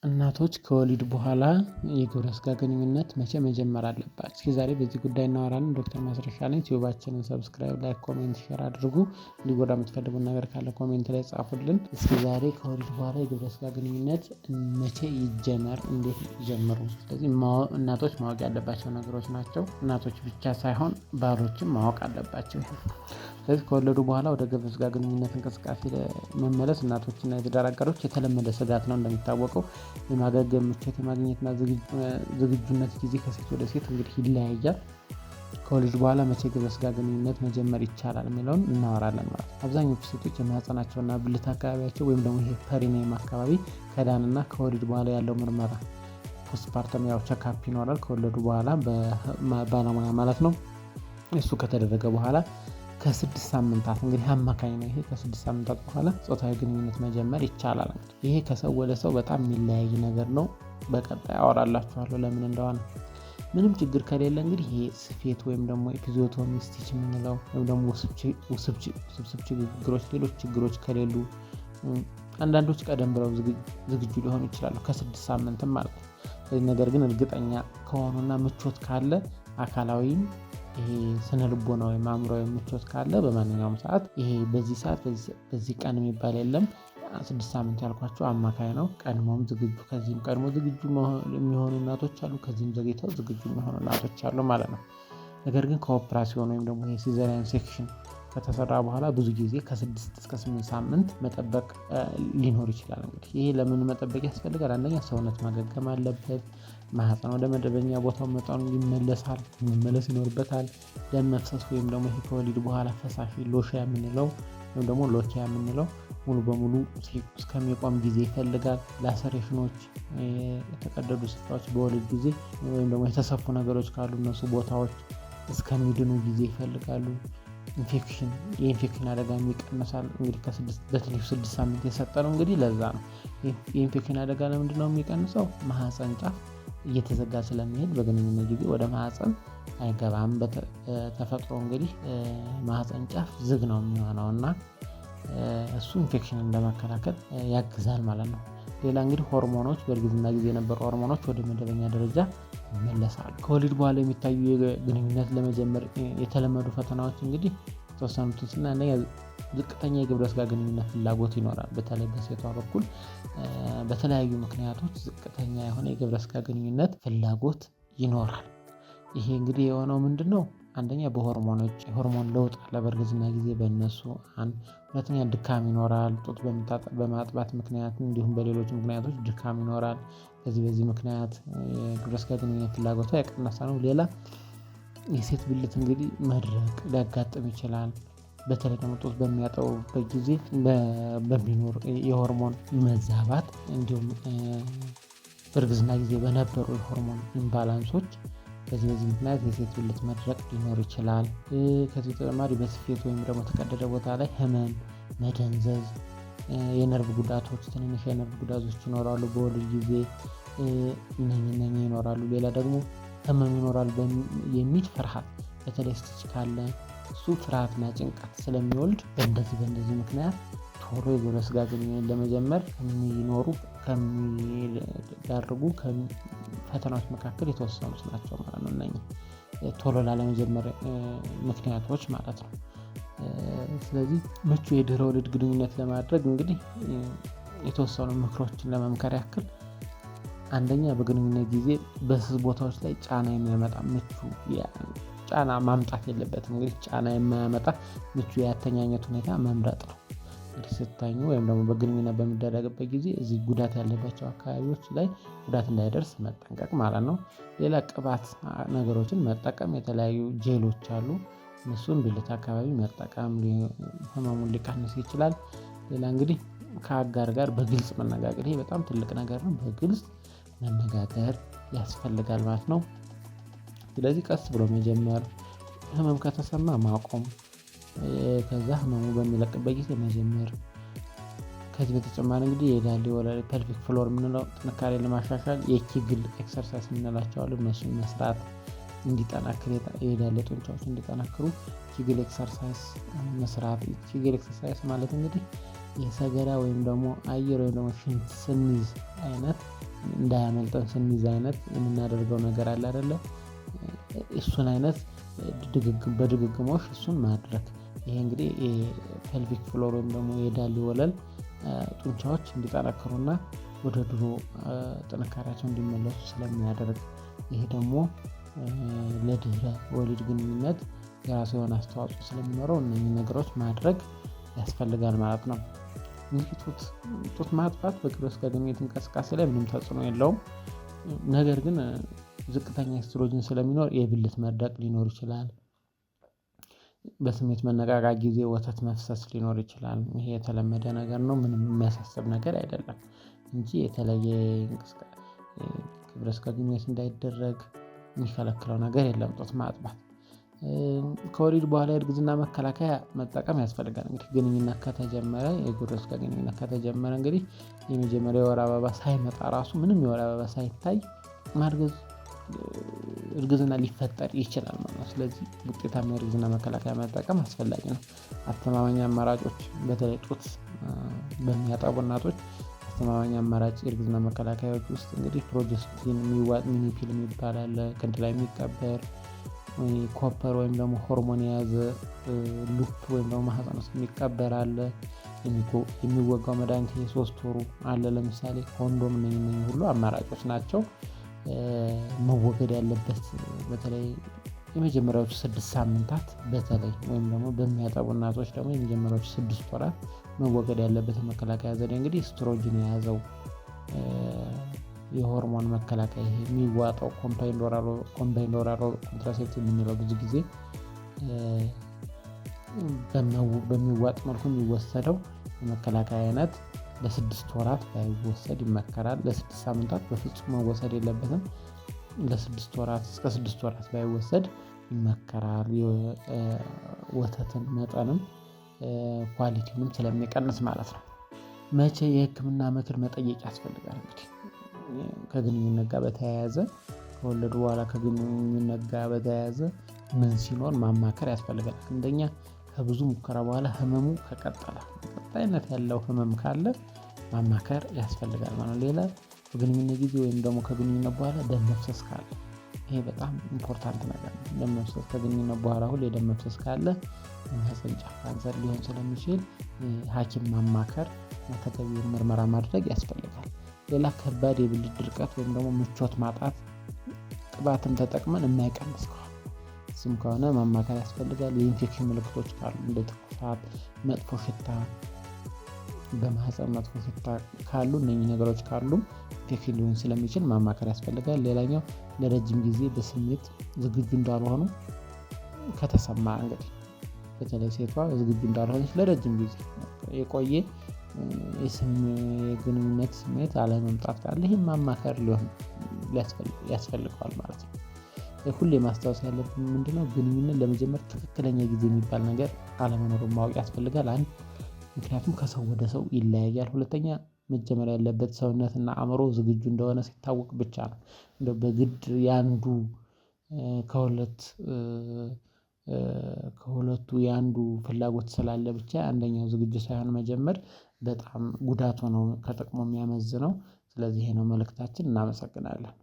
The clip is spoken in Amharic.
እናቶች ከወሊድ በኋላ የግብረ ስጋ ግንኙነት መቼ መጀመር አለባቸው? እስኪ ዛሬ በዚህ ጉዳይ እናወራለን። ዶክተር ማስረሻ ነኝ። ዩቲዩባችንን ሰብስክራይብ፣ ላይክ፣ ኮሜንት፣ ሼር አድርጉ። ሊጎዳ የምትፈልጉን ነገር ካለ ኮሜንት ላይ ጻፉልን። እስኪ ዛሬ ከወሊድ በኋላ የግብረ ስጋ ግንኙነት መቼ ይጀመር፣ እንዴት ይጀምሩ? ስለዚህ እናቶች ማወቅ ያለባቸው ነገሮች ናቸው። እናቶች ብቻ ሳይሆን ባሎችም ማወቅ አለባቸው። ስለዚህ ከወለዱ በኋላ ወደ ግብረ ስጋ ግንኙነት እንቅስቃሴ መመለስ እናቶችና የትዳር አጋሮች የተለመደ ስጋት ነው። እንደሚታወቀው የማገገም ምቾት የማግኘትና ዝግጁነት ጊዜ ከሴት ወደ ሴት እንግዲህ ይለያያል። ከወሊድ በኋላ መቼ ግብረ ስጋ ግንኙነት መጀመር ይቻላል የሚለውን እናወራለን ማለት ነው። አብዛኞቹ ሴቶች የማህፀናቸውና ብልት አካባቢያቸው ወይም ደግሞ ይሄ ፐሪኒየም አካባቢ ከዳንና ከወሊድ በኋላ ያለው ምርመራ ፖስትፓርተም ያው ቸካፕ ይኖራል። ከወለዱ በኋላ ባለሙያ ማለት ነው። እሱ ከተደረገ በኋላ ከ6 ሳምንታት እንግዲህ አማካኝ ነው። ይሄ ከ6 ሳምንታት በኋላ ጾታዊ ግንኙነት መጀመር ይቻላል። ይሄ ከሰው ወደ ሰው በጣም የሚለያይ ነገር ነው። በቀጣይ አወራላችኋለሁ ለምን እንደሆነ። ምንም ችግር ከሌለ እንግዲህ ይሄ ስፌት ወይም ደግሞ ኤፒዞቶሚ ስቲች የምንለው ወይም ደግሞ ውስብስብ ችግሮች፣ ሌሎች ችግሮች ከሌሉ አንዳንዶች ቀደም ብለው ዝግጁ ሊሆኑ ይችላሉ፣ ከ6 ሳምንትም ማለት ነው። ነገር ግን እርግጠኛ ከሆኑና ምቾት ካለ አካላዊም ይሄ ስነ ልቦናዊ አእምሮአዊ ምቾት ካለ በማንኛውም ሰዓት ይሄ በዚህ ሰዓት በዚህ ቀን የሚባል የለም። 6 ሳምንት ያልኳቸው አማካይ ነው። ቀድሞም ዝግጁ ከዚህም ቀድሞ ዝግጁ የሚሆኑ እናቶች አሉ፣ ከዚህም ዘግይተው ዝግጁ የሚሆኑ እናቶች አሉ ማለት ነው። ነገር ግን ከኦፕራሲዮን ወይም ደግሞ የሲዘሪያን ሴክሽን ከተሰራ በኋላ ብዙ ጊዜ ከ6 እስከ 8 ሳምንት መጠበቅ ሊኖር ይችላል። እንግዲህ ይሄ ለምን መጠበቅ ያስፈልጋል? አንደኛ ሰውነት ማገገም አለበት። ማህፀን ወደ መደበኛ ቦታው መጠኑ መመለስ ይኖርበታል። ደም መፍሰስ ወይም ደግሞ ይሄ ከወሊድ በኋላ ፈሳሽ ሎሺያ የምንለው ወይም ደግሞ ሎኪያ የምንለው ሙሉ በሙሉ እስከሚቆም ጊዜ ይፈልጋል። ላሰሬሽኖች፣ የተቀደዱ ስፍራዎች በወሊድ ጊዜ ወይም ደግሞ የተሰፉ ነገሮች ካሉ እነሱ ቦታዎች እስከሚድኑ ጊዜ ይፈልጋሉ። የኢንፌክሽን አደጋ ይቀንሳል። እንግዲህ በትንሹ 6 ሳምንት የሰጠነው እንግዲህ ለዛ ነው። የኢንፌክሽን አደጋ ለምንድን ነው የሚቀንሰው? ማህፀን ጫፍ እየተዘጋ ስለሚሄድ በግንኙነት ጊዜ ወደ ማህፀን አይገባም። በተፈጥሮ እንግዲህ ማህፀን ጫፍ ዝግ ነው የሚሆነው እና እሱ ኢንፌክሽን ለመከላከል ያግዛል ማለት ነው። ሌላ እንግዲህ ሆርሞኖች፣ በእርግዝና ጊዜ የነበሩ ሆርሞኖች ወደ መደበኛ ደረጃ ይመለሳሉ። ከወሊድ በኋላ የሚታዩ ግንኙነት ለመጀመር የተለመዱ ፈተናዎች እንግዲህ የተወሰኑትን ስናይ፣ አንደኛ ዝቅተኛ የግብረ ስጋ ግንኙነት ፍላጎት ይኖራል። በተለይ በሴቷ በኩል በተለያዩ ምክንያቶች ዝቅተኛ የሆነ የግብረ ስጋ ግንኙነት ፍላጎት ይኖራል። ይሄ እንግዲህ የሆነው ምንድነው? አንደኛ በሆርሞኖች የሆርሞን ለውጥ አለ በእርግዝና ጊዜ በእነሱ ሁለተኛ ድካም ይኖራል። ጡት በማጥባት ምክንያት እንዲሁም በሌሎች ምክንያቶች ድካም ይኖራል። በዚህ ምክንያት የግብረ ስጋ ግንኙነት ፍላጎቷ የቀነሰ ነው። ሌላ የሴት ብልት እንግዲህ መድረቅ ሊያጋጥም ይችላል። በተለይ ደግሞ ጡት በሚያጠቡበት ጊዜ በሚኖር የሆርሞን መዛባት እንዲሁም በእርግዝና ጊዜ በነበሩ የሆርሞን ኢምባላንሶች በዚህ ምክንያት የሴት ብልት መድረቅ ሊኖር ይችላል። ከዚህ ተጨማሪ በስፌት ወይም ደግሞ ተቀደደ ቦታ ላይ ህመም፣ መደንዘዝ፣ የነርቭ ጉዳቶች፣ ትንንሽ የነርቭ ጉዳቶች ይኖራሉ በወሊድ ጊዜ እነኚህ ይኖራሉ። ሌላ ደግሞ ህመም ይኖራል የሚል ፍርሃት፣ በተለይ ስቲች ካለ እሱ ፍርሃትና ጭንቀት ስለሚወልድ በእንደዚህ ምክንያት ቶሎ የግብረ ስጋ ግንኙነት ለመጀመር ከሚዳርጉ ፈተናዎች መካከል የተወሰኑት ናቸው ማለት ነው። እነኚህ ቶሎ ላለመጀመር ምክንያቶች ማለት ነው። ስለዚህ ምቹ የድህረ ወሊድ ግንኙነት ለማድረግ እንግዲህ የተወሰኑ ምክሮችን ለመምከር ያክል፣ አንደኛ በግንኙነት ጊዜ በስስ ቦታዎች ላይ ጫና የሚያመጣ ጫና ማምጣት የለበትም። እንግዲህ ጫና የማያመጣ ምቹ የአተኛኘት ሁኔታ መምረጥ ነው። እንግዲህ ስተኙ ወይም ደግሞ በግንኙነት በሚደረግበት ጊዜ እዚህ ጉዳት ያለባቸው አካባቢዎች ላይ ጉዳት እንዳይደርስ መጠንቀቅ ማለት ነው። ሌላ ቅባት ነገሮችን መጠቀም፣ የተለያዩ ጄሎች አሉ፣ እነሱን ብልት አካባቢ መጠቀም ህመሙን ሊቀንስ ይችላል። ሌላ እንግዲህ ከአጋር ጋር በግልጽ መነጋገር፣ ይሄ በጣም ትልቅ ነገር ነው። በግልጽ መነጋገር ያስፈልጋል ማለት ነው። ስለዚህ ቀስ ብሎ መጀመር፣ ህመም ከተሰማ ማቆም፣ ከዛ ህመሙ በሚለቅበት ጊዜ መጀመር። ከዚህ በተጨማሪ እንግዲህ የዳሌ ወለል ፐልቪክ ፍሎር የምንለው ጥንካሬ ለማሻሻል የኪግል ኤክሰርሳይዝ የምንላቸው አሉ። እነሱን መስራት እንዲጠናክር የዳሌ ጡንቻዎች እንዲጠናክሩ ኪግል ኤክሰርሳይዝ መስራት። ኪግል ኤክሰርሳይዝ ማለት እንግዲህ የሰገራ ወይም ደግሞ አየር ወይም ደግሞ ሽንት ስንይዝ አይነት እንዳያመልጠን ስንይዝ አይነት የምናደርገው ነገር አለ አይደለ? እሱን አይነት በድግግሞሽ እሱን ማድረግ። ይሄ እንግዲህ ፔልቪክ ፍሎር ወይም ደግሞ የዳሌ ወለል ጡንቻዎች እንዲጠነክሩና ወደ ድሮ ጥንካሬያቸው እንዲመለሱ ስለሚያደርግ፣ ይሄ ደግሞ ለድህረ ወሊድ ግንኙነት የራሱ የሆነ አስተዋጽኦ ስለሚኖረው እነኚህ ነገሮች ማድረግ ያስፈልጋል ማለት ነው። እንግዲህ ጡት ማጥባት በግብረ ስጋ ግንኙነት እንቅስቃሴ ላይ ምንም ተጽዕኖ የለውም። ነገር ግን ዝቅተኛ ኤስትሮጅን ስለሚኖር የብልት መድረቅ ሊኖር ይችላል። በስሜት መነቃቃት ጊዜ ወተት መፍሰስ ሊኖር ይችላል። ይሄ የተለመደ ነገር ነው፣ ምንም የሚያሳስብ ነገር አይደለም እንጂ የተለየ ግብረ ስጋ ግንኙነት እንዳይደረግ የሚከለክለው ነገር የለም ጡት ማጥባት። ከወሊድ በኋላ የእርግዝና መከላከያ መጠቀም ያስፈልጋል። እንግዲህ ግንኙነት ከተጀመረ የግብረ ስጋ ግንኙነት ከተጀመረ እንግዲህ የመጀመሪያው የወር አበባ ሳይመጣ ራሱ ምንም የወር አበባ ሳይታይ ማርገዝ እርግዝና ሊፈጠር ይችላል ማለት ነው። ስለዚህ ውጤታማ የእርግዝና መከላከያ መጠቀም አስፈላጊ ነው። አስተማማኝ አማራጮች በተለይ ጡት በሚያጠቡ እናቶች አስተማማኝ አማራጭ የእርግዝና መከላከያዎች ውስጥ እንግዲህ ፕሮጀስቲን የሚዋጥ ሚኒፒል የሚባል አለ፣ ክንድ ላይ የሚቀበር ኮፐር ወይም ደግሞ ሆርሞን የያዘ ሉፕ ወይም ደግሞ ማህፀን ውስጥ የሚቀበር አለ፣ የሚወጋው መድኃኒት የ3 ወሩ አለ። ለምሳሌ ኮንዶም እነኚህ ሁሉ አማራጮች ናቸው። መወገድ ያለበት በተለይ የመጀመሪያዎቹ 6 ሳምንታት በተለይ ወይም ደግሞ በሚያጠቡ እናቶች ደግሞ የመጀመሪያዎቹ 6 ወራት መወገድ ያለበት የመከላከያ ዘዴ እንግዲህ ኤስትሮጅን የያዘው የሆርሞን መከላከያ ይሄ የሚዋጣው ኮምባይንድ ኦራል ኮንትራሴፕቲቭ የምንለው ብዙ ጊዜ በሚዋጥ መልኩ የሚወሰደው የመከላከያ አይነት ለ6 ወራት ባይወሰድ ይመከራል። ለ6 ሳምንታት በፍጹም መወሰድ የለበትም። ለ6 ወራት እስከ 6 ወራት ባይወሰድ ይመከራል። ወተትን መጠንም ኳሊቲውንም ስለሚቀንስ ማለት ነው። መቼ የህክምና ምክር መጠየቅ ያስፈልጋል? እንግዲህ ከግንኙነት ጋር በተያያዘ ከወለዱ በኋላ ከግንኙነት ጋር በተያያዘ ምን ሲኖር ማማከር ያስፈልጋል? አንደኛ ከብዙ ሙከራ በኋላ ህመሙ ከቀጠለ ቀጣይነት ያለው ህመም ካለ ማማከር ያስፈልጋል ማለት ነው። ሌላ በግንኙነት ጊዜ ወይም ደግሞ ከግንኙነት በኋላ ደም መፍሰስ ካለ፣ ይሄ በጣም ኢምፖርታንት ነገር ነው። ደም መፍሰስ ከግንኙነት በኋላ ሁሌ ደም መፍሰስ ካለ የማህፀን ጫፍ ካንሰር ሊሆን ስለሚችል ሐኪም ማማከር፣ ተገቢውን ምርመራ ማድረግ ያስፈልጋል። ሌላ ከባድ የብልት ድርቀት ወይም ደግሞ ምቾት ማጣት ቅባትን ተጠቅመን የማይቀንስ ከሆነ እሱም ከሆነ ማማከር ያስፈልጋል። የኢንፌክሽን ምልክቶች ካሉ እንደ ትኩሳት፣ መጥፎ ሽታ፣ በማህፀን መጥፎ ሽታ ካሉ እነኚህ ነገሮች ካሉ ኢንፌክሽን ሊሆን ስለሚችል ማማከር ያስፈልጋል። ሌላኛው ለረጅም ጊዜ በስሜት ዝግጁ እንዳልሆኑ ከተሰማ እንግዲህ በተለይ ሴቷ ዝግጁ እንዳልሆነች ለረጅም ጊዜ የቆየ የግንኙነት ስሜት አለመምጣት ካለ ይህን ማማከር ያስፈልገዋል ማለት ነው። ሁሌ ማስታወስ ያለብን ምንድነው? ግንኙነት ለመጀመር ትክክለኛ ጊዜ የሚባል ነገር አለመኖሩን ማወቅ ያስፈልጋል። ምክንያቱም ከሰው ወደ ሰው ይለያያል። ሁለተኛ መጀመር ያለበት ሰውነትና አእምሮ ዝግጁ እንደሆነ ሲታወቅ ብቻ ነው። እንደው በግድ ያንዱ ከሁለቱ ያንዱ ፍላጎት ስላለ ብቻ አንደኛው ዝግጁ ሳይሆን መጀመር በጣም ጉዳቱ ነው ከጥቅሙ የሚያመዝነው። ስለዚህ ይሄ ነው መልእክታችን። እናመሰግናለን።